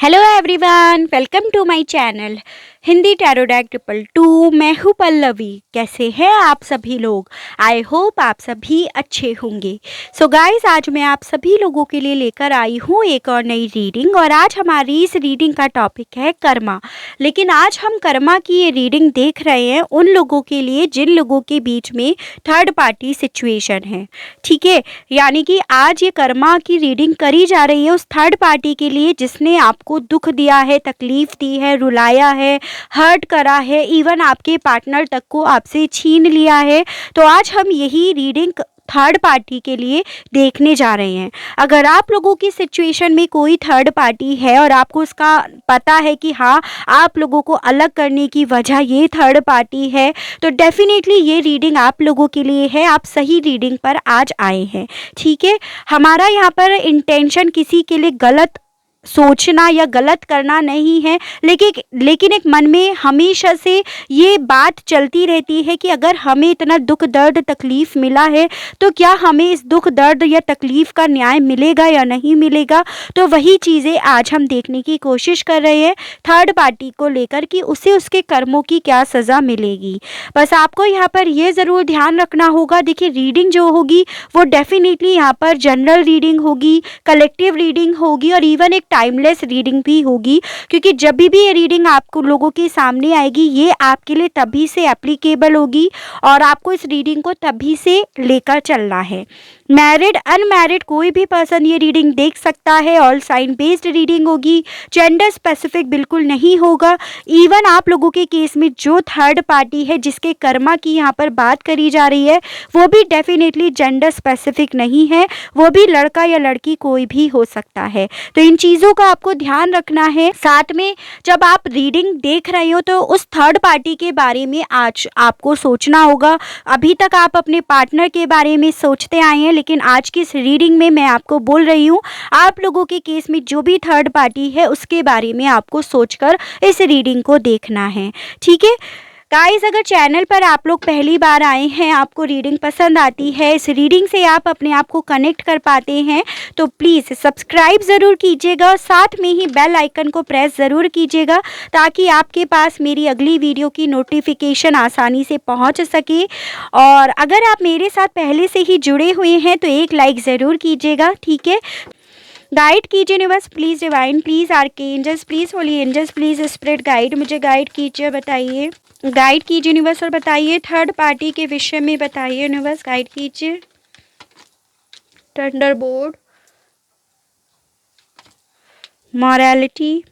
Hello everyone, welcome to my channel Hindi tarot deck 222। मैं हूँ पल्लवी। कैसे हैं आप सभी लोग? आई होप आप सभी अच्छे होंगे। सो गाइस, आज मैं आप सभी लोगों के लिए लेकर आई हूँ एक और नई रीडिंग। और आज हमारी इस रीडिंग का टॉपिक है कर्मा। लेकिन आज हम कर्मा की ये रीडिंग देख रहे हैं उन लोगों के लिए जिन लोगों के बीच में थर्ड पार्टी सिचुएशन है। ठीक है, यानी कि आज ये कर्मा की रीडिंग करी जा रही है उस थर्ड पार्टी के लिए जिसने आपको दुख दिया है, तकलीफ दी है, रुलाया है, हर्ट करा है, इवन आपके पार्टनर तक को आपसे छीन लिया है। तो आज हम यही रीडिंग थर्ड पार्टी के लिए देखने जा रहे हैं। अगर आप लोगों की सिचुएशन में कोई थर्ड पार्टी है और आपको उसका पता है कि हाँ, आप लोगों को अलग करने की वजह ये थर्ड पार्टी है, तो डेफिनेटली ये रीडिंग आप लोगों के लिए है। आप सही रीडिंग पर आज आए हैं। ठीक है, हमारा यहाँ पर इंटेंशन किसी के लिए गलत सोचना या गलत करना नहीं है, लेकिन एक मन में हमेशा से ये बात चलती रहती है कि अगर हमें इतना दुख दर्द तकलीफ़ मिला है तो क्या हमें इस दुख दर्द या तकलीफ़ का न्याय मिलेगा या नहीं मिलेगा। तो वही चीज़ें आज हम देखने की कोशिश कर रहे हैं थर्ड पार्टी को लेकर कि उसे उसके कर्मों की क्या सज़ा मिलेगी। बस आपको यहाँ पर ये ज़रूर ध्यान रखना होगा। देखिए, रीडिंग जो होगी वो डेफिनेटली यहाँ पर जनरल रीडिंग होगी, कलेक्टिव रीडिंग होगी और इवन एक टाइमलेस रीडिंग भी होगी, क्योंकि जब भी ये रीडिंग आपको लोगों के सामने आएगी ये आपके लिए तभी से एप्लीकेबल होगी और आपको इस रीडिंग को तभी से लेकर चलना है। मैरिड अनमैरिड कोई भी पर्सन ये रीडिंग देख सकता है। ऑल साइन बेस्ड रीडिंग होगी, जेंडर स्पेसिफिक बिल्कुल नहीं होगा। इवन आप लोगों के केस में जो थर्ड पार्टी है जिसके कर्मा की यहाँ पर बात करी जा रही है वो भी डेफिनेटली जेंडर स्पेसिफिक नहीं है, वो भी लड़का या लड़की कोई भी हो सकता है। तो इन चीज़ों का आपको ध्यान रखना है। साथ में जब आप रीडिंग देख रहे हो तो उस थर्ड पार्टी के बारे में आज आपको सोचना होगा। अभी तक आप अपने पार्टनर के बारे में सोचते आए हैं, लेकिन आज की इस रीडिंग में मैं आपको बोल रही हूँ आप लोगों के केस में जो भी थर्ड पार्टी है उसके बारे में आपको सोचकर इस रीडिंग को देखना है। ठीक है गाइस, अगर चैनल पर आप लोग पहली बार आए हैं, आपको रीडिंग पसंद आती है, इस रीडिंग से आप अपने आप को कनेक्ट कर पाते हैं, तो प्लीज़ सब्सक्राइब ज़रूर कीजिएगा और साथ में ही बेल आइकन को प्रेस ज़रूर कीजिएगा ताकि आपके पास मेरी अगली वीडियो की नोटिफिकेशन आसानी से पहुंच सके। और अगर आप मेरे साथ पहले से ही जुड़े हुए हैं तो एक लाइक ज़रूर कीजिएगा। ठीक है, गाइड कीजिए universe please, divine please, archangels please, holy angels please, spirit guide, मुझे गाइड कीजिए, बताइए, गाइड कीजिए यूनिवर्स और बताइए थर्ड पार्टी के विषय में बताइए यूनिवर्स, गाइड कीजिए। थंडरबोल्ट, मॉरलिटी,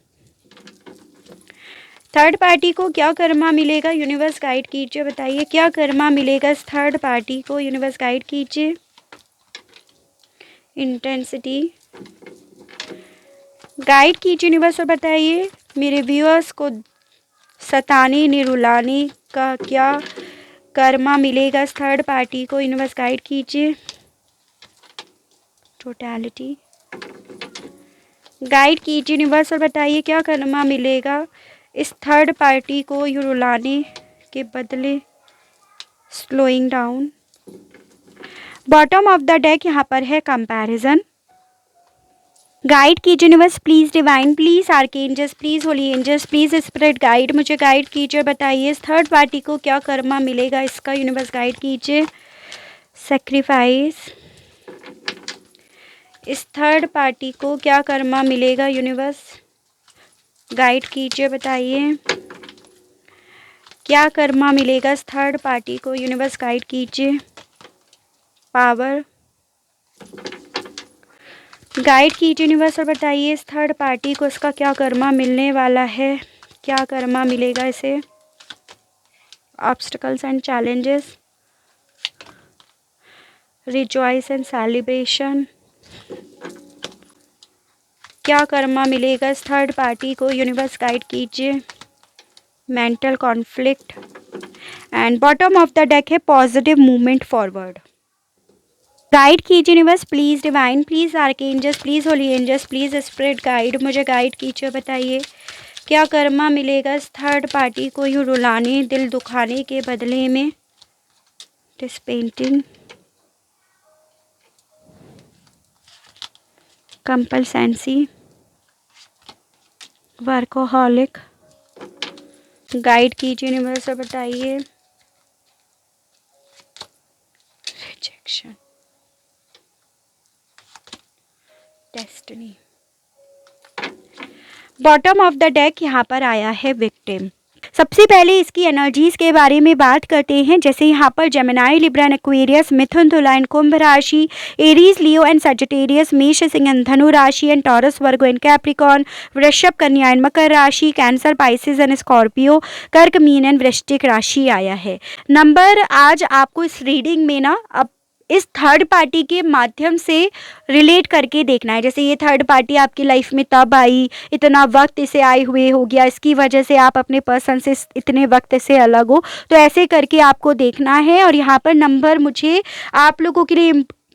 थर्ड पार्टी को क्या कर्मा मिलेगा यूनिवर्स, गाइड कीजिए, बताइए क्या कर्मा मिलेगा इस थर्ड पार्टी को यूनिवर्स, गाइड कीजिए। इंटेंसिटी, गाइड कीजिए यूनिवर्स और बताइए मेरे व्यूअर्स को सताने निरुलाने का क्या कर्मा मिलेगा इस थर्ड पार्टी को यूनिवर्स, गाइड कीजिए। टोटलिटी, गाइड कीजिए यूनिवर्स और बताइए क्या कर्मा मिलेगा इस थर्ड पार्टी को रुलाने के बदले। Slowing down, bottom of the deck यहाँ पर है कंपैरिजन। गाइड कीजिए universe please, divine please, archangels please, holy angels please, spirit guide, मुझे गाइड कीजिए, बताइए इस थर्ड पार्टी को क्या कर्मा मिलेगा इसका यूनिवर्स, गाइड कीजिए। सेक्रीफाइस, इस थर्ड पार्टी को क्या कर्मा मिलेगा यूनिवर्स, गाइड कीजिए, बताइए क्या कर्मा मिलेगा इस थर्ड पार्टी को यूनिवर्स, गाइड कीजिए। पावर, गाइड कीजिए यूनिवर्स और बताइए इस थर्ड पार्टी को इसका क्या कर्मा मिलने वाला है, क्या कर्मा मिलेगा इसे। Obstacles and challenges, rejoice and celebration, क्या कर्मा मिलेगा इस थर्ड पार्टी को यूनिवर्स, गाइड कीजिए। Mental conflict and bottom of the deck है पॉजिटिव मूवमेंट फॉरवर्ड। गाइड कीजिए universe please, divine please, archangels please, holy angels please, spirit guide, मुझे guide कीजिए, बताइए क्या कर्मा मिलेगा इस थर्ड पार्टी को यूँ रुलाने दिल दुखाने के बदले में। डिसपेंटिंग, कंपल्सेंसी, वर्कोहॉलिक, गाइड कीजिए, यूनिवर्स बताइए। Rejection, destiny. Bottom of the deck यहाँ पर आया है विक्टिम। सबसे पहले इसकी एनर्जीज के बारे में बात करते हैं। जैसे यहाँ पर जेमिनाई, लिब्रा एंड एक्वेरियस, मिथुन, तुला एंड कुंभ राशि, एरीज, लियो एंड सजिटेरियस, मेष, सिंह एंड धनु राशि and taurus, Virgo and Capricorn, वृषभ, कन्या एंड मकर राशि, कैंसर, पाइसेस एंड स्कॉर्पियो, कर्क, मीन एंड वृश्चिक राशि आया है। नंबर आज आपको इस रीडिंग में ना अब इस थर्ड पार्टी के माध्यम से रिलेट करके देखना है। जैसे ये थर्ड पार्टी आपकी लाइफ में तब आई, इतना वक्त इसे आए हुए हो गया, इसकी वजह से आप अपने पर्सन से इतने वक्त से अलग हो, तो ऐसे करके आपको देखना है। और यहाँ पर नंबर मुझे आप लोगों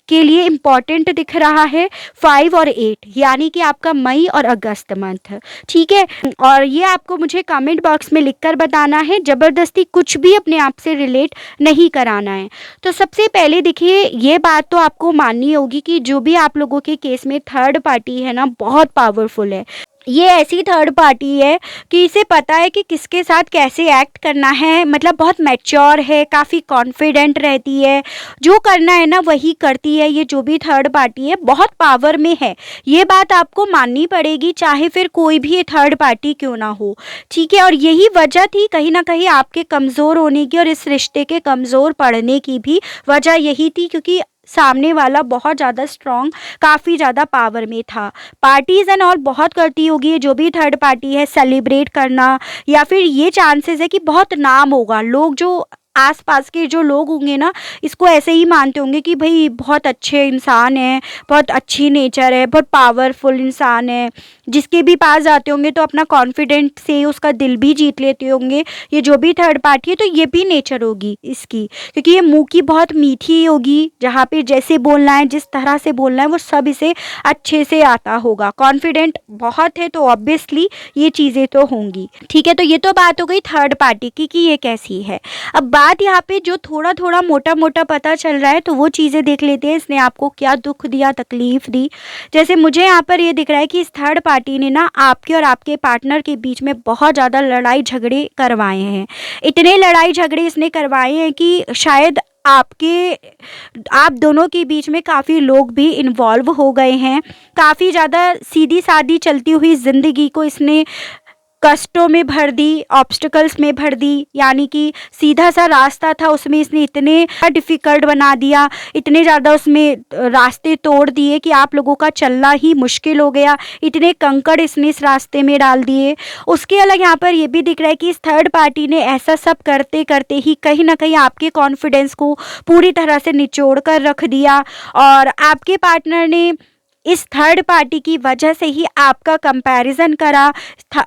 के लिए इम्पॉर्टेंट दिख रहा है 5 और 8, यानी कि आपका मई और अगस्त मंथ, ठीक है। और ये आपको मुझे कमेंट बॉक्स में लिखकर बताना है, ज़बरदस्ती कुछ भी अपने आप से रिलेट नहीं कराना है। तो सबसे पहले देखिए, ये बात तो आपको माननी होगी कि जो भी आप लोगों के केस में थर्ड पार्टी है ना, बहुत पावरफुल है। ये ऐसी थर्ड पार्टी है कि इसे पता है कि किसके साथ कैसे एक्ट करना है, मतलब बहुत मैच्योर है, काफ़ी कॉन्फिडेंट रहती है, जो करना है ना वही करती है। ये जो भी थर्ड पार्टी है बहुत पावर में है, ये बात आपको माननी पड़ेगी, चाहे फिर कोई भी थर्ड पार्टी क्यों ना हो, ठीक है। और यही वजह थी कहीं ना कहीं आपके कमज़ोर होने की और इस रिश्ते के कमज़ोर पड़ने की भी वजह यही थी, क्योंकि सामने वाला बहुत ज़्यादा स्ट्रॉन्ग, काफ़ी ज़्यादा पावर में था। पार्टीज़ एंड ऑल बहुत करती होगी जो भी थर्ड पार्टी है, सेलिब्रेट करना, या फिर ये चांसेस है कि बहुत नाम होगा, लोग जो आसपास के जो लोग होंगे ना इसको ऐसे ही मानते होंगे कि भाई बहुत अच्छे इंसान है, बहुत अच्छी नेचर है, बहुत पावरफुल इंसान है, जिसके भी पास जाते होंगे तो अपना कॉन्फिडेंट से उसका दिल भी जीत लेते होंगे। ये जो भी थर्ड पार्टी है तो ये भी नेचर होगी इसकी, क्योंकि ये मुंह की बहुत मीठी होगी, जहाँ पे जैसे बोलना है, जिस तरह से बोलना है वो सब इसे अच्छे से आता होगा। कॉन्फिडेंट बहुत है तो ऑब्वियसली ये चीज़ें तो होंगी, ठीक है। तो ये तो बात हो गई थर्ड पार्टी की कि ये कैसी है। अब बात यहाँ पे जो थोड़ा थोड़ा मोटा मोटा पता चल रहा है तो वो चीज़ें देख लेते हैं, इसने आपको क्या दुख दिया, तकलीफ दी। जैसे मुझे यहाँ पर ये दिख रहा है कि इस थर्ड पार्टी ने ना आपके और आपके पार्टनर के बीच में बहुत ज़्यादा लड़ाई झगड़े करवाए हैं। इतने लड़ाई झगड़े इसने करवाए हैं कि शायद आप दोनों के बीच में काफ़ी लोग भी इन्वॉल्व हो गए हैं। काफ़ी ज़्यादा सीधी सादी चलती हुई ज़िंदगी को इसने कष्टों में भर दी, ऑब्स्टिकल्स में भर दी, यानी कि सीधा सा रास्ता था उसमें इसने इतने डिफ़िकल्ट बना दिया, इतने ज़्यादा उसमें रास्ते तोड़ दिए कि आप लोगों का चलना ही मुश्किल हो गया, इतने कंकड़ इसने इस रास्ते में डाल दिए। उसके अलग यहाँ पर ये भी दिख रहा है कि इस थर्ड पार्टी ने ऐसा सब करते करते ही कहीं ना कहीं आपके कॉन्फिडेंस को पूरी तरह से निचोड़ कर रख दिया, और आपके पार्टनर ने इस थर्ड पार्टी की वजह से ही आपका कंपैरिजन करा,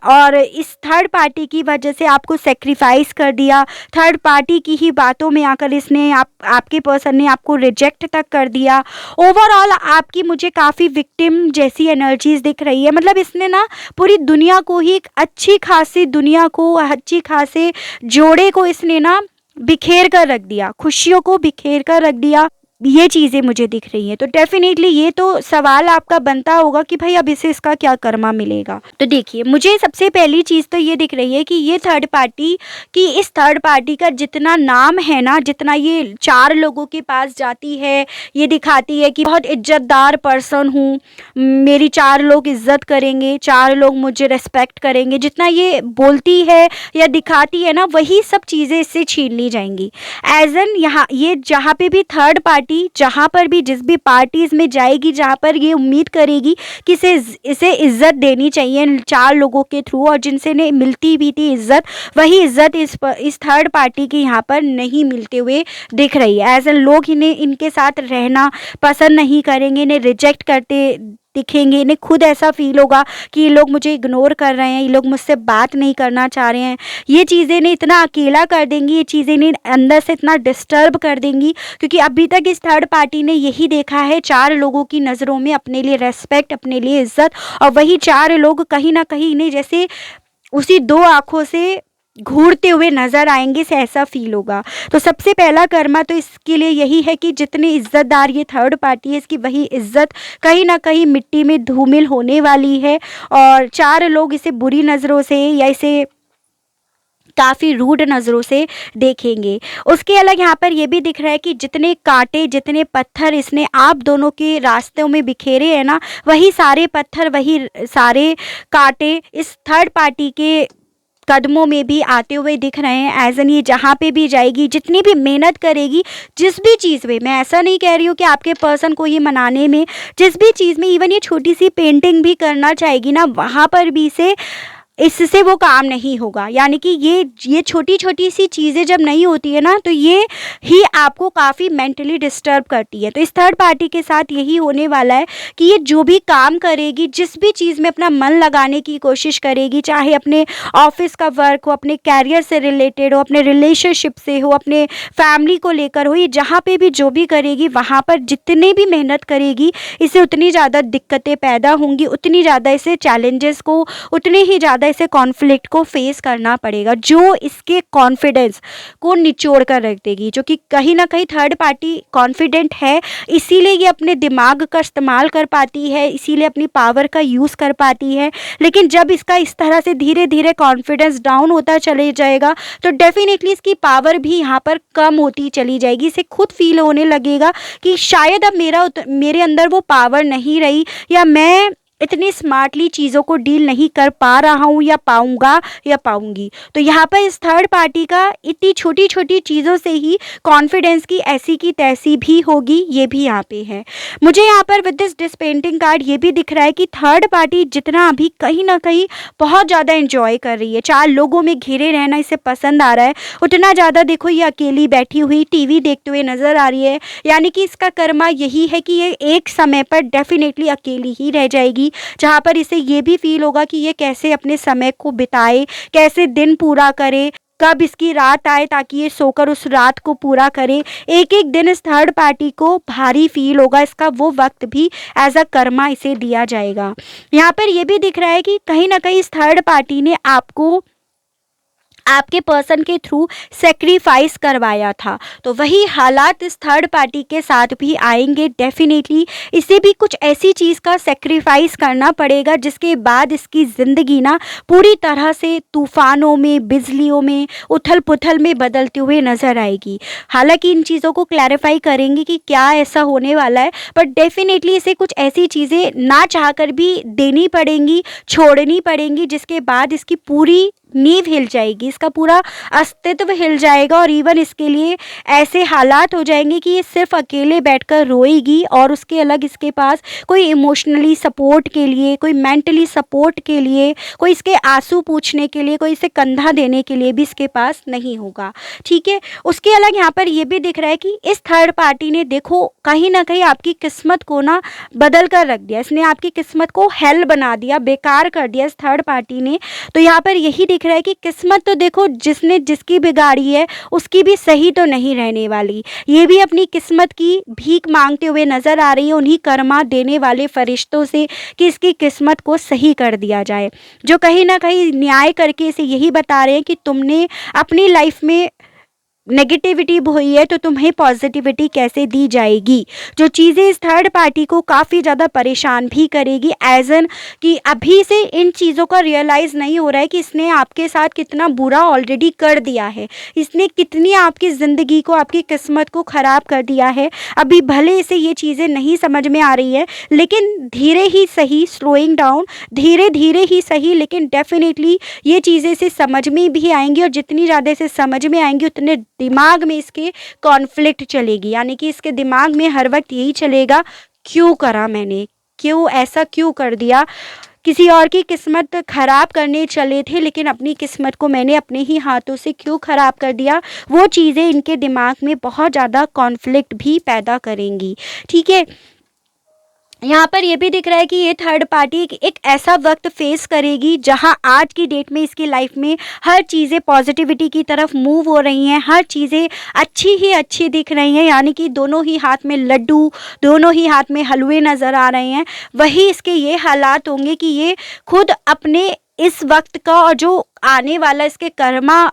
और इस थर्ड पार्टी की वजह से आपको सेक्रीफाइस कर दिया। थर्ड पार्टी की ही बातों में आकर इसने आपके पर्सन ने आपको रिजेक्ट तक कर दिया। ओवरऑल आपकी मुझे काफ़ी विक्टिम जैसी एनर्जीज दिख रही है। मतलब इसने ना पूरी दुनिया को ही, एक अच्छी खासी दुनिया को, अच्छी खासे जोड़े को इसने ना बिखेर कर रख दिया, खुशियों को बिखेर कर रख दिया। ये चीज़ें मुझे दिख रही हैं। तो डेफिनेटली ये तो सवाल आपका बनता होगा कि भाई अब इसे इसका क्या कर्मा मिलेगा। तो देखिए, मुझे सबसे पहली चीज़ तो ये दिख रही है कि ये थर्ड पार्टी की, इस थर्ड पार्टी का जितना नाम है ना, जितना ये 4 लोगों के पास जाती है, ये दिखाती है कि बहुत इज्जतदार पर्सन हूँ, मेरी 4 लोग इज्जत करेंगे, 4 लोग मुझे रेस्पेक्ट करेंगे, जितना ये बोलती है या दिखाती है ना, वही सब चीज़ें इससे छीन ली जाएंगी। एज एन यहाँ ये जहाँ पे भी थर्ड पार्टी, जहाँ पर भी जिस भी पार्टीज में जाएगी, जहाँ पर ये उम्मीद करेगी कि इसे इज्जत देनी चाहिए 4 लोगों के थ्रू, और जिनसे ने मिलती भी थी इज्जत, वही इज्जत इस थर्ड पार्टी की यहाँ पर नहीं मिलते हुए दिख रही है। एज एन लोग इन्हें, इनके साथ रहना पसंद नहीं करेंगे, इन्हें रिजेक्ट करते दिखेंगे, इन्हें खुद ऐसा फील होगा कि ये लोग मुझे इग्नोर कर रहे हैं, ये लोग मुझसे बात नहीं करना चाह रहे हैं। ये चीज़ें इन्हें इतना अकेला कर देंगी, ये चीज़ें इन्हें अंदर से इतना डिस्टर्ब कर देंगी, क्योंकि अभी तक इस थर्ड पार्टी ने यही देखा है 4 लोगों की नज़रों में अपने लिए रेस्पेक्ट, अपने लिए इज्जत, और वही 4 लोग कहीं ना कहीं इन्हें जैसे उसी 2 आँखों से घूरते हुए नज़र आएंगे, से ऐसा फील होगा। तो सबसे पहला कर्मा तो इसके लिए यही है कि जितने इज्जतदार ये थर्ड पार्टी है, इसकी वही इज्जत कहीं ना कहीं मिट्टी में धूमिल होने वाली है, और चार लोग इसे बुरी नज़रों से या इसे काफ़ी रूड नज़रों से देखेंगे। उसके अलग यहाँ पर ये भी दिख रहा है कि जितने कांटे, जितने पत्थर इसने आप दोनों के रास्तों में बिखेरे हैं ना, वही सारे पत्थर, वही सारे कांटे इस थर्ड पार्टी के कदमों में भी आते हुए दिख रहे हैं। एज एन ये जहाँ पे भी जाएगी, जितनी भी मेहनत करेगी, जिस भी चीज़ में, मैं ऐसा नहीं कह रही हूँ कि आपके पर्सन को ये मनाने में, जिस भी चीज़ में, इवन ये छोटी सी पेंटिंग भी करना चाहेगी ना, वहाँ पर भी इसे इससे वो काम नहीं होगा। यानी कि ये छोटी छोटी सी चीज़ें जब नहीं होती है ना, तो ये ही आपको काफ़ी मेंटली डिस्टर्ब करती है। तो इस थर्ड पार्टी के साथ यही होने वाला है कि ये जो भी काम करेगी, जिस भी चीज़ में अपना मन लगाने की कोशिश करेगी, चाहे अपने ऑफिस का वर्क हो, अपने कैरियर से रिलेटेड हो, अपने रिलेशनशिप से हो, अपने फैमिली को लेकर हो, ये जहाँ पे भी जो भी करेगी, वहाँ पर जितने भी मेहनत करेगी, इसे उतनी ज़्यादा दिक्कतें पैदा होंगी, उतनी ज़्यादा इसे चैलेंजेस को, उतने ही ज़्यादा इसे कॉन्फ्लिक्ट को फेस करना पड़ेगा, जो इसके कॉन्फिडेंस को निचोड़ कर रख देगी। जो कि कहीं ना कहीं थर्ड पार्टी कॉन्फिडेंट है, इसीलिए ये अपने दिमाग का इस्तेमाल कर पाती है, इसीलिए अपनी पावर का यूज़ कर पाती है। लेकिन जब इसका इस तरह से धीरे धीरे कॉन्फिडेंस डाउन होता चले जाएगा, तो डेफिनेटली इसकी पावर भी यहाँ पर कम होती चली जाएगी। इसे खुद फील होने लगेगा कि शायद अब मेरे अंदर वो पावर नहीं रही, या मैं इतनी स्मार्टली चीज़ों को डील नहीं कर पा रहा हूँ, या पाऊँगा या पाऊँगी। तो यहाँ पर इस थर्ड पार्टी का इतनी छोटी छोटी चीज़ों से ही कॉन्फिडेंस की ऐसी की तैसी भी होगी, ये भी यहाँ पे है। मुझे यहाँ पर विद दिस पेंटिंग कार्ड ये भी दिख रहा है कि थर्ड पार्टी जितना अभी कहीं ना कहीं बहुत ज़्यादा एंजॉय कर रही है, चार लोगों में घिरे रहना इसे पसंद आ रहा है, उतना ज़्यादा देखो ये अकेली बैठी हुई टीवी देखते हुए नज़र आ रही है। यानी कि इसका कर्मा यही है कि ये एक समय पर डेफिनेटली अकेली ही रह जाएगी, जहाँ पर इसे ये भी फील होगा कि ये कैसे अपने समय को बिताए, कैसे दिन पूरा करे, कब इसकी रात आए ताकि ये सोकर उस रात को पूरा करे। एक एक दिन इस थर्ड पार्टी को भारी फील होगा, इसका वो वक्त भी एज अ कर्मा इसे दिया जाएगा। यहाँ पर ये भी दिख रहा है कि कहीं ना कहीं इस थर्ड पार्टी ने आपको आपके पर्सन के थ्रू सेक्रीफाइस करवाया था, तो वही हालात इस थर्ड पार्टी के साथ भी आएंगे। डेफिनेटली इसे भी कुछ ऐसी चीज़ का सेक्रीफाइस करना पड़ेगा, जिसके बाद इसकी ज़िंदगी ना पूरी तरह से तूफ़ानों में, बिजलियों में, उथल पुथल में बदलते हुए नज़र आएगी। हालांकि इन चीज़ों को क्लैरिफाई करेंगे कि क्या ऐसा होने वाला है, बट डेफिनेटली इसे कुछ ऐसी चीज़ें ना चाहकर भी देनी पड़ेंगी, छोड़नी पड़ेंगी, जिसके बाद इसकी पूरी नींव हिल जाएगी, इसका पूरा अस्तित्व हिल जाएगा, और इवन इसके लिए ऐसे हालात हो जाएंगे कि ये सिर्फ अकेले बैठकर रोएगी, और उसके अलग इसके पास कोई इमोशनली सपोर्ट के लिए, कोई मेंटली सपोर्ट के लिए, कोई इसके आंसू पूछने के लिए, कोई इसे कंधा देने के लिए भी इसके पास नहीं होगा। ठीक है। उसके अलग यहाँ पर ये भी दिख रहा है कि इस थर्ड पार्टी ने देखो कहीं ना कहीं आपकी किस्मत को ना बदल कर रख दिया, इसने आपकी किस्मत को हेल बना दिया, बेकार कर दिया इस थर्ड पार्टी ने। तो यहाँ पर यही दिख रहा है कि किस्मत तो देखो जिसने जिसकी बिगाड़ी है उसकी भी सही तो नहीं रहने वाली, ये भी अपनी किस्मत की भीख मांगते हुए नजर आ रही है उन्हीं कर्मा देने वाले फरिश्तों से कि इसकी किस्मत को सही कर दिया जाए, जो कहीं ना कहीं न्याय करके इसे यही बता रहे हैं कि तुमने अपनी लाइफ में नेगेटिविटी हुई है तो तुम्हें पॉजिटिविटी कैसे दी जाएगी, जो चीज़ें इस थर्ड पार्टी को काफ़ी ज़्यादा परेशान भी करेगी, एज एन कि अभी से इन चीज़ों का रियलाइज़ नहीं हो रहा है कि इसने आपके साथ कितना बुरा ऑलरेडी कर दिया है, इसने कितनी आपकी ज़िंदगी को, आपकी किस्मत को ख़राब कर दिया है। अभी भले इसे ये चीज़ें नहीं समझ में आ रही है, लेकिन धीरे ही सही, स्लोइंग डाउन, धीरे धीरे ही सही, लेकिन डेफिनेटली ये चीज़ें इसे समझ में भी आएंगी, और जितनी ज़्यादा इसे समझ में आएंगी उतने दिमाग में इसके कॉन्फ्लिक्ट चलेगी। यानी कि इसके दिमाग में हर वक्त यही चलेगा, क्यों करा मैंने, क्यों ऐसा क्यों कर दिया, किसी और की किस्मत ख़राब करने चले थे लेकिन अपनी किस्मत को मैंने अपने ही हाथों से क्यों ख़राब कर दिया। वो चीज़ें इनके दिमाग में बहुत ज़्यादा कॉन्फ्लिक्ट भी पैदा करेंगी। ठीक है। यहाँ पर ये भी दिख रहा है कि ये थर्ड पार्टी एक ऐसा वक्त फेस करेगी जहाँ आज की डेट में इसकी लाइफ में हर चीज़ें पॉजिटिविटी की तरफ मूव हो रही हैं, हर चीज़ें अच्छी ही अच्छी दिख रही हैं। यानी कि दोनों ही हाथ में लड्डू, दोनों ही हाथ में हलवे नज़र आ रहे हैं। वही इसके ये हालात होंगे कि ये खुद अपने इस वक्त का और जो आने वाला इसके कर्मा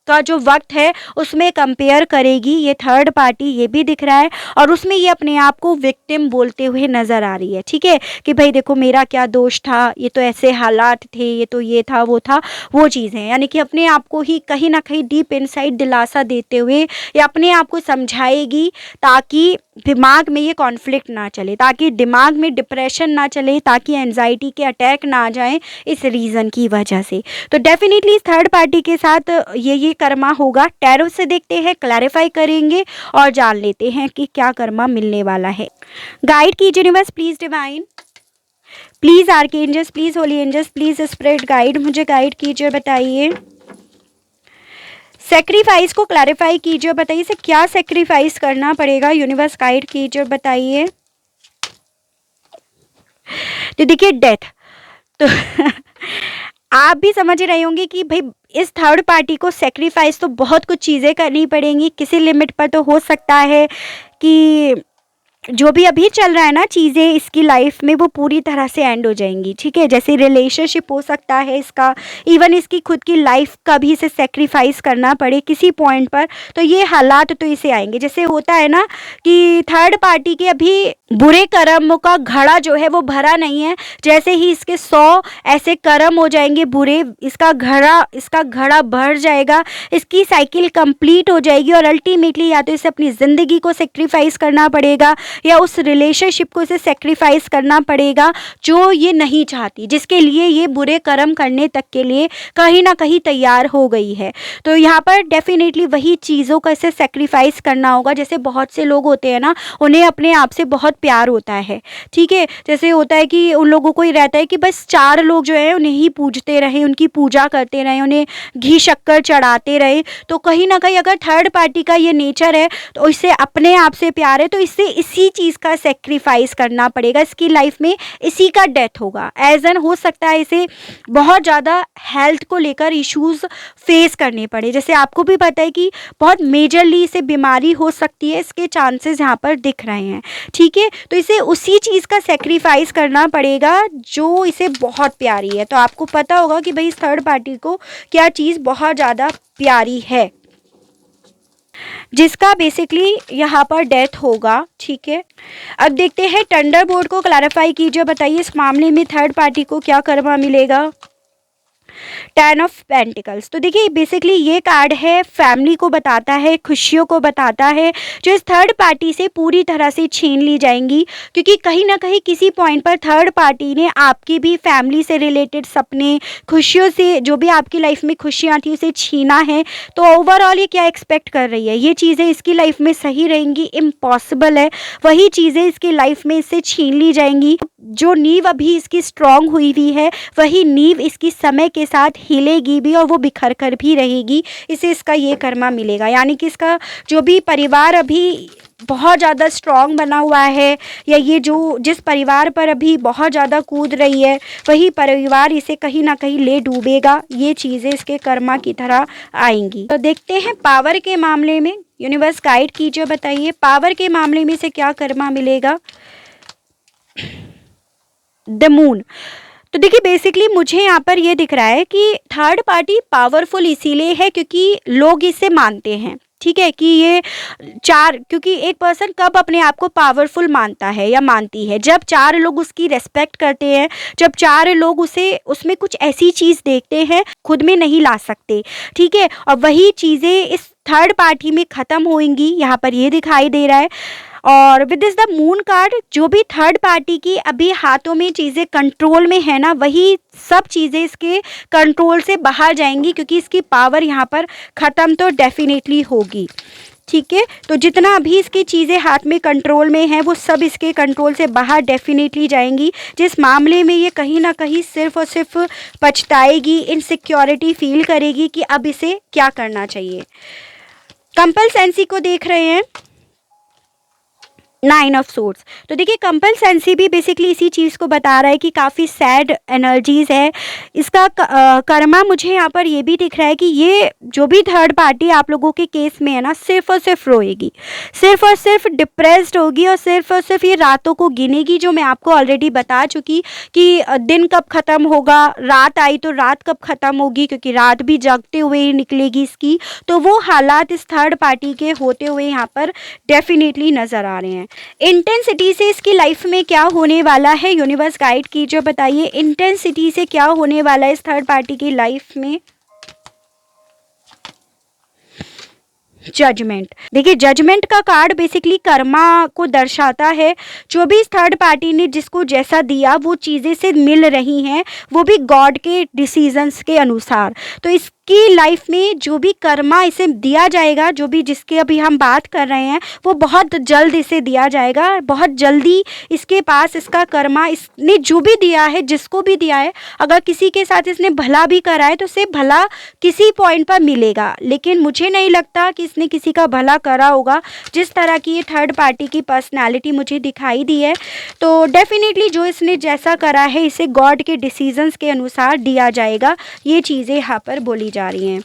का जो वक्त है उसमें कंपेयर करेगी। ये थर्ड पार्टी ये भी दिख रहा है और उसमें ये अपने आप को विक्टिम बोलते हुए नज़र आ रही है। ठीक है, कि भाई देखो मेरा क्या दोष था, ये तो ऐसे हालात थे, ये तो ये था वो चीज़ें, यानी कि अपने आप को ही कहीं ना कहीं डीप इनसाइड दिलासा देते हुए या अपने आप को समझाएगी ताकि दिमाग में ये कॉन्फ्लिक्ट ना चले, ताकि दिमाग में डिप्रेशन ना चले, ताकि एंजाइटी के अटैक ना आ जाएं इस रीज़न की वजह से। तो डेफिनेटली इस थर्ड पार्टी के साथ ये कर्मा होगा। टैरो से देखते हैं, क्लैरिफाई करेंगे और जान लेते हैं कि क्या कर्मा मिलने वाला है। गाइड कीजिए universe, please divine, please archangels, please holy angels, please spirit guide, मुझे गाइड कीजिए, बताइए। सेक्रीफाइस को क्लैरिफाई कीजिए, बताइए से क्या सेक्रीफाइस करना पड़ेगा। यूनिवर्स गाइड कीजिए, बताइए। तो देखिए डेथ, तो आप भी समझ रहे होंगे कि भाई इस थर्ड पार्टी को सेक्रीफाइस तो बहुत कुछ चीज़ें करनी पड़ेंगी। किसी लिमिट पर तो हो सकता है कि जो भी अभी चल रहा है ना चीज़ें इसकी लाइफ में वो पूरी तरह से एंड हो जाएंगी। ठीक है, जैसे रिलेशनशिप हो सकता है इसका, इवन इसकी खुद की लाइफ का भी इसे सेक्रीफाइस करना पड़े किसी पॉइंट पर, तो ये हालात तो इसे आएंगे। जैसे होता है ना कि थर्ड पार्टी के अभी बुरे कर्मों का घड़ा जो है वो भरा नहीं है, जैसे ही इसके 100 ऐसे कर्म हो जाएंगे बुरे, इसका घड़ा भर जाएगा, इसकी साइकिल कंप्लीट हो जाएगी और अल्टीमेटली या तो इसे अपनी ज़िंदगी को सेक्रीफाइस करना पड़ेगा या उस रिलेशनशिप को इसे सेक्रीफाइस करना पड़ेगा जो ये नहीं चाहती, जिसके लिए ये बुरे कर्म करने तक के लिए कहीं ना कहीं तैयार हो गई है। तो यहाँ पर डेफिनेटली वही चीज़ों का इसे सेक्रीफाइस करना होगा। जैसे बहुत से लोग होते हैं ना, उन्हें अपने आप से बहुत प्यार होता है। ठीक है, जैसे होता है कि उन लोगों को ही रहता है कि बस 4 लोग जो है उन्हें ही पूजते रहे, उनकी पूजा करते रहे, उन्हें घी शक्कर चढ़ाते रहे। तो कहीं ना कहीं अगर थर्ड पार्टी का ये नेचर है तो इसे अपने आप से प्यार है, तो इससे इसी चीज़ का सेक्रीफाइस करना पड़ेगा। इसकी लाइफ में इसी का डेथ होगा। एज एन हो सकता है इसे बहुत ज़्यादा हेल्थ को लेकर इश्यूज फेस करने पड़े। जैसे आपको भी पता है कि बहुत मेजरली इसे बीमारी हो सकती है, इसके चांसेस यहाँ पर दिख रहे हैं। ठीक है, तो इसे उसी चीज़ का सेक्रीफाइस करना पड़ेगा जो इसे बहुत प्यारी है। तो आपको पता होगा कि भाई इस थर्ड पार्टी को क्या चीज़ बहुत ज़्यादा प्यारी है, जिसका बेसिकली यहाँ पर डेथ होगा। ठीक है, अब देखते हैं थंडरबोल्ट को क्लैरिफाई कीजिए, बताइए इस मामले में थर्ड पार्टी को क्या कर्मा मिलेगा। 10 ऑफ पेंटिकल्स, तो देखिए बेसिकली ये कार्ड है फैमिली को बताता है, खुशियों को बताता है जो इस थर्ड पार्टी से पूरी तरह से छीन ली जाएंगी, क्योंकि कहीं ना कहीं किसी पॉइंट पर थर्ड पार्टी ने आपकी भी फैमिली से रिलेटेड सपने, खुशियों से जो भी आपकी लाइफ में खुशियाँ थी उसे छीना है। तो ओवरऑल ये क्या एक्सपेक्ट कर रही है, ये चीज़ें इसकी लाइफ में सही रहेंगी, इम्पॉसिबल है वही चीज़ें इसकी लाइफ में इससे छीन ली जाएंगी। जो नींव अभी इसकी स्ट्रांग हुई हुई है वही नींव इसकी समय के साथ हिलेगी भी और वो बिखर कर भी रहेगी। इसे इसका ये कर्मा मिलेगा, यानी कि इसका जो भी परिवार अभी बहुत ज़्यादा स्ट्रॉन्ग बना हुआ है या ये जो जिस परिवार पर अभी बहुत ज़्यादा कूद रही है वही परिवार इसे कहीं ना कहीं ले डूबेगा। ये चीज़ें इसके कर्मा की तरह आएंगी। तो देखते हैं पावर के मामले में, यूनिवर्स गाइड कीजिए, बताइए पावर के मामले में इसे क्या कर्मा मिलेगा। द मून, तो देखिए बेसिकली मुझे यहाँ पर ये दिख रहा है कि थर्ड पार्टी पावरफुल इसीलिए है क्योंकि लोग इसे मानते हैं। ठीक है, कि ये क्योंकि एक पर्सन कब अपने आप को पावरफुल मानता है या मानती है, जब 4 लोग उसकी रेस्पेक्ट करते हैं, जब 4 लोग उसमें कुछ ऐसी चीज़ देखते हैं खुद में नहीं ला सकते। ठीक है, और वही चीज़ें इस थर्ड पार्टी में ख़त्म होंगी, यहाँ पर ये दिखाई दे रहा है। और with this the moon card, जो भी थर्ड पार्टी की अभी हाथों में चीज़ें कंट्रोल में है ना, वही सब चीज़ें इसके कंट्रोल से बाहर जाएंगी क्योंकि इसकी पावर यहाँ पर ख़त्म तो डेफिनेटली होगी। ठीक है, तो जितना अभी इसकी चीज़ें हाथ में कंट्रोल में है वो सब इसके कंट्रोल से बाहर डेफिनेटली जाएंगी, जिस मामले में ये कहीं ना कहीं सिर्फ और सिर्फ पछताएगी, इनसिक्योरिटी फील करेगी कि अब इसे क्या करना चाहिए। कंपल्सेंसी को देख रहे हैं, नाइन ऑफ सोर्ड्स। तो देखिए कंपल्सेंसी भी बेसिकली इसी चीज़ को बता रहा है कि काफ़ी सैड एनर्जीज है इसका। कर्मा मुझे यहाँ पर ये भी दिख रहा है कि ये जो भी थर्ड पार्टी आप लोगों के केस में है ना, सिर्फ और सिर्फ रोएगी, सिर्फ और सिर्फ डिप्रेस्ड होगी और सिर्फ ये रातों को गिनेगी, जो मैं आपको ऑलरेडी बता चुकी कि दिन कब ख़त्म होगा, रात आई तो रात कब ख़त्म होगी, क्योंकि रात भी जागते हुए ही निकलेगी इसकी। तो वो हालात इस थर्ड पार्टी के होते हुए यहाँ पर डेफिनेटली नज़र आ रहे हैं। इंटेंसिटी से इसकी लाइफ में क्या होने वाला है, यूनिवर्स गाइड कीजिए, बताइए इंटेंसिटी से क्या होने वाला है इस थर्ड पार्टी की लाइफ में। जजमेंट। देखिए जजमेंट का कार्ड बेसिकली कर्मा को दर्शाता है। जो भी इस थर्ड पार्टी ने जिसको जैसा दिया वो चीज़ें से मिल रही हैं, वो भी गॉड के डिसीजंस के अनुसार। तो इसकी लाइफ में जो भी कर्मा इसे दिया जाएगा, जो भी जिसके अभी हम बात कर रहे हैं, वो बहुत जल्द इसे दिया जाएगा। बहुत जल्दी इसके पास इसका कर्मा, इसने जो भी दिया है, जिसको भी दिया है, अगर किसी के साथ इसने भला भी करा है तो उसे भला किसी पॉइंट पर मिलेगा। लेकिन मुझे नहीं लगता कि इसने किसी का भला करा होगा, जिस तरह की ये थर्ड पार्टी की पर्सनालिटी मुझे दिखाई दी है। तो डेफिनेटली जो इसने जैसा करा है इसे गॉड के डिसीजंस के अनुसार दिया जाएगा। ये चीज़ें यहाँ पर बोली जा रही हैं।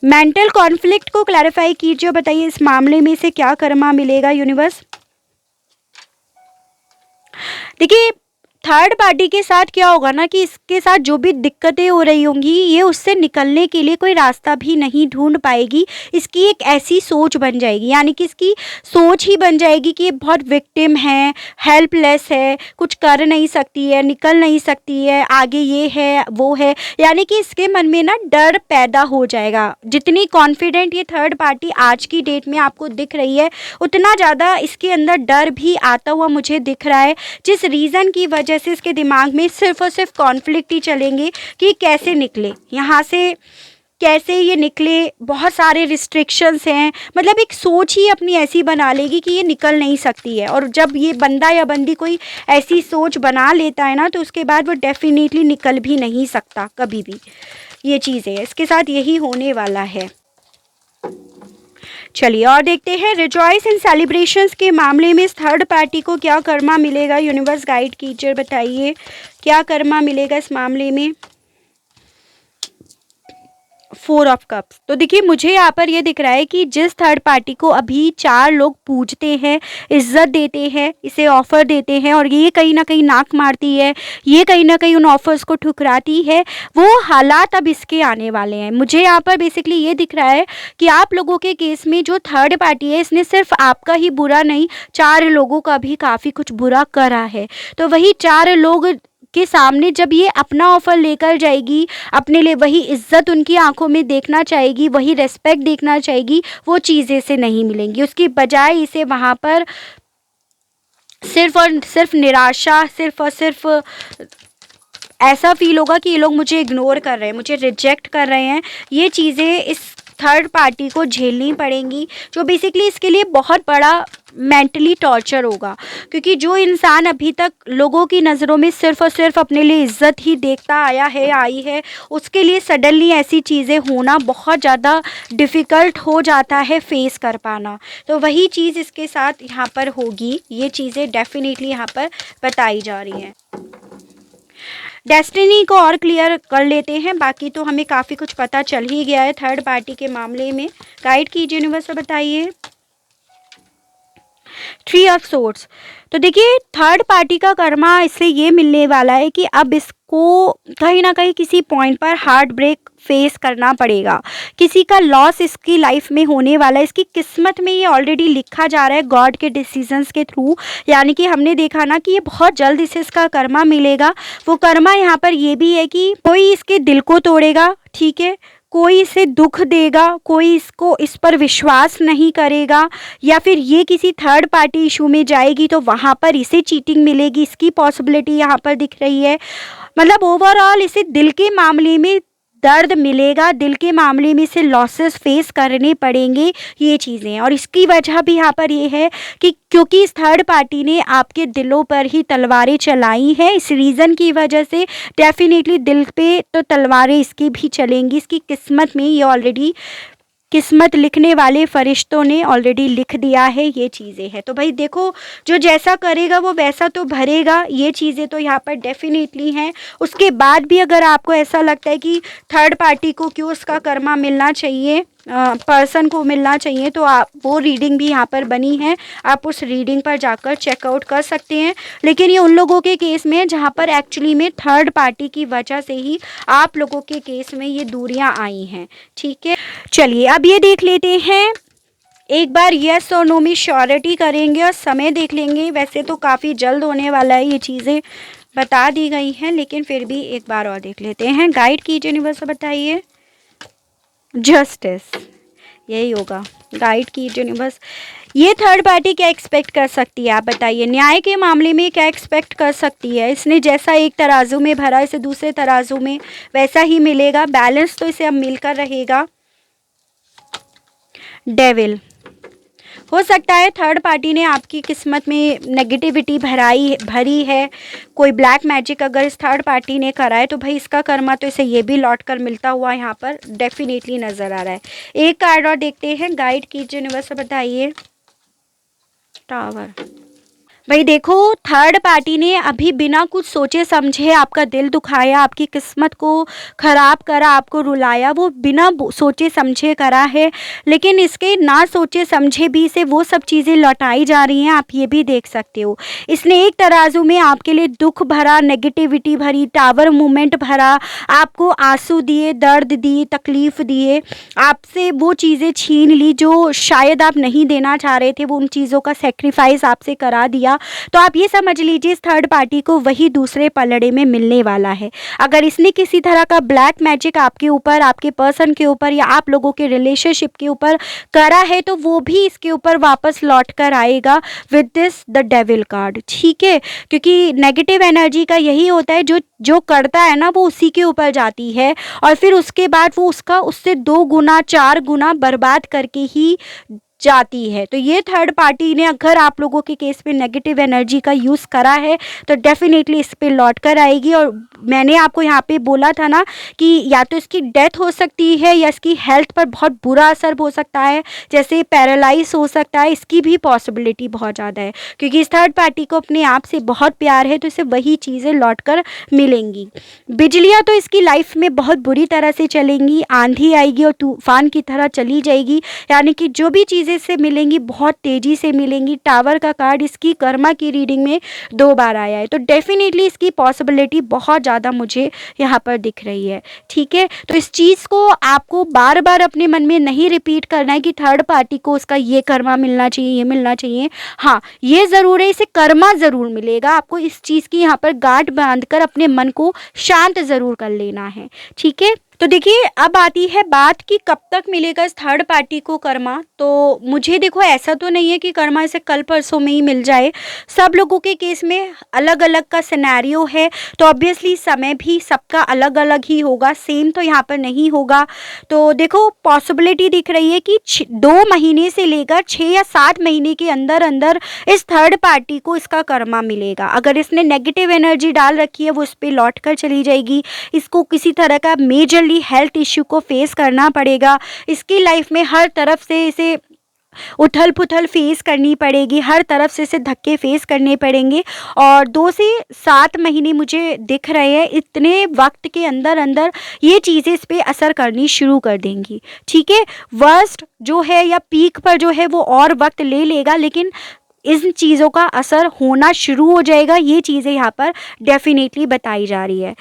मेंटल कॉन्फ्लिक्ट को क्लैरिफाई कीजिए, बताइए इस मामले में से क्या कर्मा मिलेगा यूनिवर्स। देखिए थर्ड पार्टी के साथ क्या होगा ना कि इसके साथ जो भी दिक्कतें हो रही होंगी, ये उससे निकलने के लिए कोई रास्ता भी नहीं ढूंढ पाएगी। इसकी एक ऐसी सोच बन जाएगी, यानी कि इसकी सोच ही बन जाएगी कि ये बहुत विक्टिम है, हेल्पलेस है, कुछ कर नहीं सकती है, निकल नहीं सकती है, आगे ये है वो है। यानी कि इसके मन में ना डर पैदा हो जाएगा। जितनी कॉन्फिडेंट ये थर्ड पार्टी आज की डेट में आपको दिख रही है, उतना ज़्यादा इसके अंदर डर भी आता हुआ मुझे दिख रहा है, जिस रीज़न की वजह जैसे इसके दिमाग में सिर्फ और सिर्फ कॉन्फ्लिक्ट ही चलेंगे कि कैसे निकले यहाँ से, कैसे ये निकले। बहुत सारे रिस्ट्रिक्शंस हैं, मतलब एक सोच ही अपनी ऐसी बना लेगी कि ये निकल नहीं सकती है। और जब ये बंदा या बंदी कोई ऐसी सोच बना लेता है ना, तो उसके बाद वो डेफिनेटली निकल भी नहीं सकता कभी भी। ये चीज़ें इसके साथ यही होने वाला है। चलिए और देखते हैं रिजॉइस इन सेलिब्रेशंस के मामले में इस थर्ड पार्टी को क्या कर्मा मिलेगा। यूनिवर्स गाइड कीजिए, बताइए क्या कर्मा मिलेगा इस मामले में। 4 ऑफ कप्स। तो देखिए मुझे यहाँ पर ये दिख रहा है कि जिस थर्ड पार्टी को अभी 4 लोग पूजते हैं, इज्जत देते हैं, इसे ऑफ़र देते हैं और ये कहीं ना कहीं नाक मारती है, ये कहीं ना कहीं उन ऑफर्स को ठुकराती है, वो हालात अब इसके आने वाले हैं। मुझे यहाँ पर बेसिकली ये दिख रहा है कि आप लोगों के केस में जो थर्ड पार्टी है, इसने सिर्फ आपका ही बुरा नहीं, 4 लोगों का भी काफ़ी कुछ बुरा करा है। तो वही 4 लोग के सामने जब ये अपना ऑफ़र लेकर जाएगी, अपने लिए वही इज्जत उनकी आंखों में देखना चाहेगी, वही रेस्पेक्ट देखना चाहेगी, वो चीज़ें से नहीं मिलेंगी। उसकी बजाय इसे वहाँ पर सिर्फ और सिर्फ निराशा, सिर्फ और सिर्फ ऐसा फील होगा कि ये लोग मुझे इग्नोर कर रहे हैं, मुझे रिजेक्ट कर रहे हैं। ये चीज़ें इस थर्ड पार्टी को झेलनी पड़ेंगी, जो बेसिकली इसके लिए बहुत बड़ा मेंटली टॉर्चर होगा। क्योंकि जो इंसान अभी तक लोगों की नज़रों में सिर्फ और सिर्फ अपने लिए इज्जत ही देखता आया है, आई है, उसके लिए सडनली ऐसी चीज़ें होना बहुत ज़्यादा डिफ़िकल्ट हो जाता है फेस कर पाना। तो वही चीज़ इसके साथ यहाँ पर होगी। ये चीज़ें डेफिनेटली यहाँ पर बताई जा रही हैं। डेस्टिनी को और क्लियर कर लेते हैं, बाकी तो हमें काफ़ी कुछ पता चल ही गया है थर्ड पार्टी के मामले में। गाइड कीजिए यूनिवर्स, बताइए 3 ऑफ सोर्ड्स। तो देखिए थर्ड पार्टी का कर्मा इससे ये मिलने वाला है कि अब इसको कहीं ना कहीं किसी पॉइंट पर हार्ट ब्रेक फेस करना पड़ेगा। किसी का लॉस इसकी लाइफ में होने वाला है। इसकी किस्मत में ये ऑलरेडी लिखा जा रहा है गॉड के डिसीजंस के थ्रू। यानी कि हमने देखा ना कि ये बहुत जल्द इसे इसका कर्मा मिलेगा। वो कर्मा यहाँ पर ये भी है कि कोई इसके दिल को तोड़ेगा, ठीक है, कोई इसे दुख देगा, कोई इसको इस पर विश्वास नहीं करेगा, या फिर ये किसी थर्ड पार्टी इशू में जाएगी तो वहाँ पर इसे चीटिंग मिलेगी, इसकी पॉसिबिलिटी यहाँ पर दिख रही है। मतलब ओवरऑल इसे दिल के मामले में दर्द मिलेगा, दिल के मामले में इसे लॉसेस फेस करने पड़ेंगे, ये चीज़ें हैं। और इसकी वजह भी यहाँ पर ये है कि क्योंकि इस थर्ड पार्टी ने आपके दिलों पर ही तलवारें चलाई हैं, इस रीज़न की वजह से डेफिनेटली दिल पे तो तलवारें इसकी भी चलेंगी। इसकी किस्मत में ये ऑलरेडी किस्मत लिखने वाले फरिश्तों ने ऑलरेडी लिख दिया है, ये चीज़ें हैं। तो भाई देखो, जो जैसा करेगा वो वैसा तो भरेगा, ये चीज़ें तो यहाँ पर डेफिनेटली हैं। उसके बाद भी अगर आपको ऐसा लगता है कि थर्ड पार्टी को क्यों उसका कर्मा मिलना चाहिए, पर्सन को मिलना चाहिए, तो आप वो रीडिंग भी यहाँ पर बनी है, आप उस रीडिंग पर जाकर चेकआउट कर सकते हैं। लेकिन ये उन लोगों के केस में जहाँ पर एक्चुअली में थर्ड पार्टी की वजह से ही आप लोगों के केस में ये दूरियाँ आई हैं। ठीक है, चलिए अब ये देख लेते हैं, एक बार यस और नो में श्योरिटी करेंगे और समय देख लेंगे। वैसे तो काफ़ी जल्द होने वाला है, ये चीज़ें बता दी गई हैं, लेकिन फिर भी एक बार और देख लेते हैं। गाइड कीजिए यूनिवर्स, बताइए। जस्टिस, यही होगा। गाइड कीजिए यूनिवर्स, ये थर्ड पार्टी क्या एक्सपेक्ट कर सकती है, आप बताइए। न्याय के मामले में क्या एक्सपेक्ट कर सकती है? इसने जैसा एक तराजू में भरा, इसे दूसरे तराजू में वैसा ही मिलेगा। बैलेंस तो इसे अब मिलकर रहेगा। डेविल, हो सकता है थर्ड पार्टी ने आपकी किस्मत में नेगेटिविटी भरी है। कोई ब्लैक मैजिक अगर इस थर्ड पार्टी ने करा है तो भाई इसका कर्मा तो इसे ये भी लौट कर मिलता हुआ यहाँ पर डेफिनेटली नज़र आ रहा है। एक कार्ड और देखते हैं, गाइड कीजिए यूनिवर्स, बताइए। टावर, भाई देखो, थर्ड पार्टी ने अभी बिना कुछ सोचे समझे आपका दिल दुखाया, आपकी किस्मत को ख़राब करा, आपको रुलाया, वो बिना सोचे समझे करा है। लेकिन इसके ना सोचे समझे भी से वो सब चीज़ें लौटाई जा रही हैं, आप ये भी देख सकते हो। इसने एक तराजू में आपके लिए दुख भरा, नेगेटिविटी भरी, टावर मूवमेंट भरा, आपको आंसू दिए, दर्द दिए, तकलीफ़ दिए, आपसे वो चीज़ें छीन ली जो शायद आप नहीं देना चाह रहे थे, वो उन चीज़ों का सेक्रीफाइस आपसे करा दिया। तो आप ये समझ लीजिए इस थर्ड पार्टी को वही दूसरे पलड़े में मिलने वाला है। अगर इसने किसी तरह का ब्लैक मैजिक आपके ऊपर, आपके पर्सन के ऊपर या आप लोगों के रिलेशनशिप के ऊपर करा है तो वो भी इसके ऊपर वापस लौट कर आएगा with this the devil card. ठीक है, क्योंकि नेगेटिव एनर्जी का यही होता है, जो करता है ना वो उसी के ऊपर जाती है और फिर उसके बाद वो उससे 2 गुना 4 गुना बर्बाद करके ही जाती है। तो ये थर्ड पार्टी ने अगर आप लोगों के केस में नेगेटिव एनर्जी का यूज़ करा है तो डेफिनेटली इस पे लौट कर आएगी। और मैंने आपको यहाँ पे बोला था ना कि या तो इसकी डेथ हो सकती है या इसकी हेल्थ पर बहुत बुरा असर हो सकता है, जैसे पैरालाइज हो सकता है, इसकी भी पॉसिबिलिटी बहुत ज़्यादा है। क्योंकि इस थर्ड पार्टी को अपने आप से बहुत प्यार है तो इसे वही चीज़ें लौट कर मिलेंगी। बिजलियाँ तो इसकी लाइफ में बहुत बुरी तरह से चलेंगी, आंधी आएगी और तूफान की तरह चली जाएगी, यानी कि जो भी चीज़ें से मिलेंगी बहुत तेज़ी से मिलेंगी। टावर का कार्ड इसकी कर्मा की रीडिंग में 2 बार आया है, तो डेफिनेटली इसकी पॉसिबिलिटी बहुत ज़्यादा मुझे यहाँ पर दिख रही है। ठीक है, तो इस चीज़ को आपको बार बार अपने मन में नहीं रिपीट करना है कि थर्ड पार्टी को उसका ये कर्मा मिलना चाहिए, ये मिलना चाहिए। हाँ, ये ज़रूर है, इसे कर्मा ज़रूर मिलेगा। आपको इस चीज़ की यहाँ पर गांठ बांध कर अपने मन को शांत ज़रूर कर लेना है। ठीक है, तो देखिए अब आती है बात कि कब तक मिलेगा इस थर्ड पार्टी को कर्मा। तो मुझे देखो ऐसा तो नहीं है कि कर्मा इसे कल परसों में ही मिल जाए, सब लोगों के केस में अलग अलग का सिनेरियो है, तो ऑब्वियसली समय भी सबका अलग अलग ही होगा, सेम तो यहाँ पर नहीं होगा। तो देखो पॉसिबिलिटी दिख रही है कि 2 महीने से लेकर 6 या 7 महीने के अंदर अंदर इस थर्ड पार्टी को इसका कर्मा मिलेगा। अगर इसने नेगेटिव एनर्जी डाल रखी है वो इस पर लौट कर चली जाएगी। इसको किसी तरह का मेजरली हेल्थ इश्यू को फेस करना पड़ेगा। इसकी लाइफ में हर तरफ से इसे उथल पुथल फेस करनी पड़ेगी, हर तरफ से इसे धक्के फेस करने पड़ेंगे। और 2 से 7 महीने मुझे दिख रहे हैं, इतने वक्त के अंदर अंदर ये चीज़ें इस पर असर करनी शुरू कर देंगी। ठीक है, वर्स्ट जो है या पीक पर जो है वो और वक्त ले लेगा, लेकिन इन चीज़ों का असर होना शुरू हो जाएगा। ये चीज़ें यहाँ पर डेफिनेटली बताई जा रही है।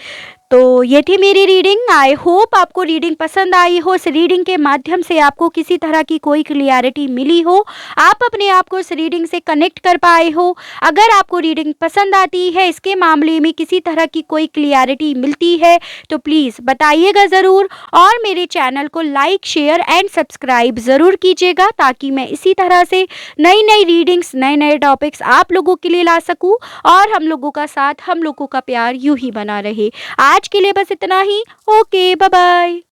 तो ये थी मेरी रीडिंग। आई होप आपको रीडिंग पसंद आई हो। इस रीडिंग के माध्यम से आपको किसी तरह की कोई क्लियरिटी मिली हो, आप अपने आप को इस रीडिंग से कनेक्ट कर पाए हो। अगर आपको रीडिंग पसंद आती है, इसके मामले में किसी तरह की कोई क्लियरिटी मिलती है तो प्लीज़ बताइएगा ज़रूर, और मेरे चैनल को लाइक, शेयर एंड सब्सक्राइब ज़रूर कीजिएगा ताकि मैं इसी तरह से नई नई रीडिंग्स, नए नए टॉपिक्स आप लोगों के लिए ला सकूँ और हम लोगों का साथ, हम लोगों का प्यार यूँ ही बना रहे। आज के लिए बस इतना ही। Okay, bye bye.